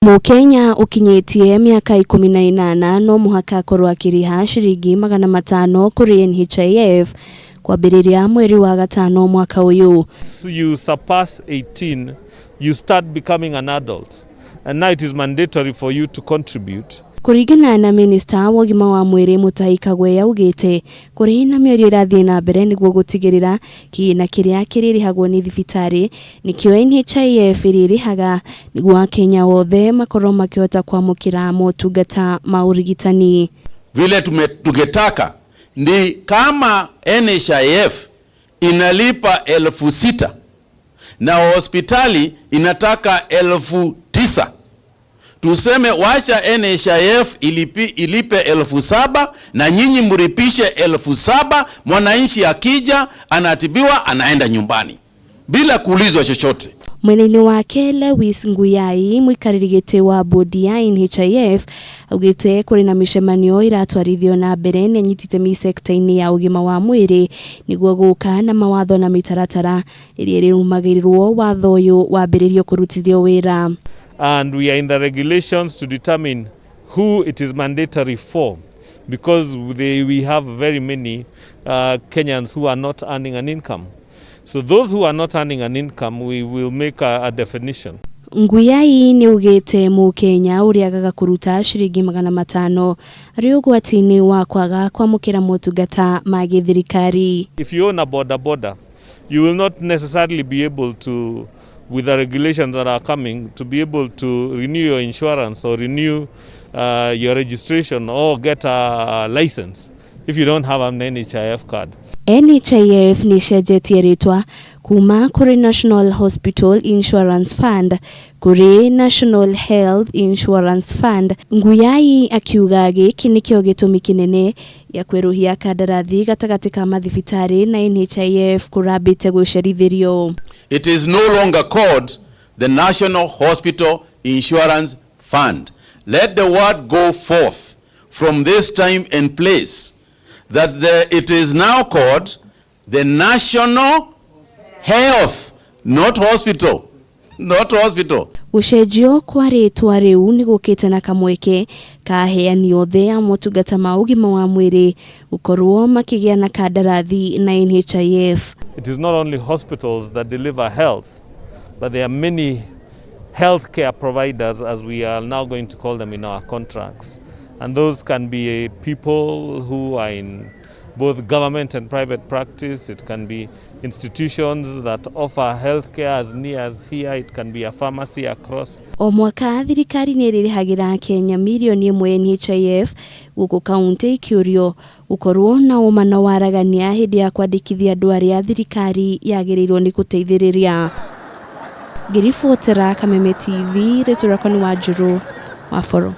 Mukenya ukinyitie miaka 18 no muhaka akorwo akiriha ciringi magana matano kuri NHIF Kwambiriria mweri wa gatano mwaka uyu. You surpass 18, you start becoming an adult, and now it is mandatory for you to contribute. Kuringana na Minister wa ũgima wa mweri Kagwe yaugite kurihina mĩario irathie na mbere niguo gutigirira kĩna kĩrĩa kĩririhagwo ni thibitari nikio NHIF iririhaga niguo Akenya wothe makorwo makihota kwamũkĩra motungata ma ũrigitani. Vile tungetaka ni kama NHIF inalipa 6,000 na hospitali inataka 9,000. Tuseme washa NHIF ilipe 7,000 na nyinyi muripishe 7,000, mwananchi akija anatibiwa anaenda nyumbani bila kuulizwa chochote. Mweneni wake Lewis Nguyai mwikarĩri wa bodi ya NHIF augite kuri na mishemanio iratwarithio na mbere ni nyitite sekta-ini ya ũgima wa mwĩrĩ niguo guka na mawatho na mitaratara iria riumagĩrirwo watho uyu wambĩrĩrio kurutithio wĩra. And we are in the regulations to determine who it is mandatory for, because we have very many Kenyans who are not earning an income. So those who are not earning an income, we will make a definition. Nguyai ni ugite Mukenya uriagaga kuruta ciringi magana matano ari ugwati-ini wa kwaga kwamũkĩra motungata ma Thirikari. If you own a border, you will not necessarily be able to, with the regulations that are coming, to be able to renew your insurance or renew your registration or get a license if you don't have an NHIF card. NHIF ni cenjetie ritwa kuma kuri National Hospital Insurance Fund kuri National Health Insurance Fund. Nguyai akiuga giki nikio gitumi kinene ya kweruhia kandarathi gatagati ka mathibitari na NHIF kurambite gucerithirio. It is no longer called the National Hospital Insurance Fund. Let the word go forth from this time and place that it is now called the National Health, not hospital. Not hospital. Ucenjio kwa ritwa riu ni gukite na kamweke ka aheani othe a motungata ma ũgima wa mwĩrĩ ukorwo makigia na kandarathi na NHIF. It is not only hospitals that deliver health, but there are many healthcare providers, as we are now going to call them in our contracts. And those can be people who are in both government and private practice. It can be institutions that offer healthcare as near as here. It can be a pharmacy across. O mwaka thirikari ni iririhagira Kenya milioni 1 NHIF guku kaunti ikiurio ukorwo na umana waragania hindi ya kwandikithia andu aria thirikari yagirirwo ni guteithiriria. Ngiribotera Kameme TV, Thirikari wa Juru wa Foro.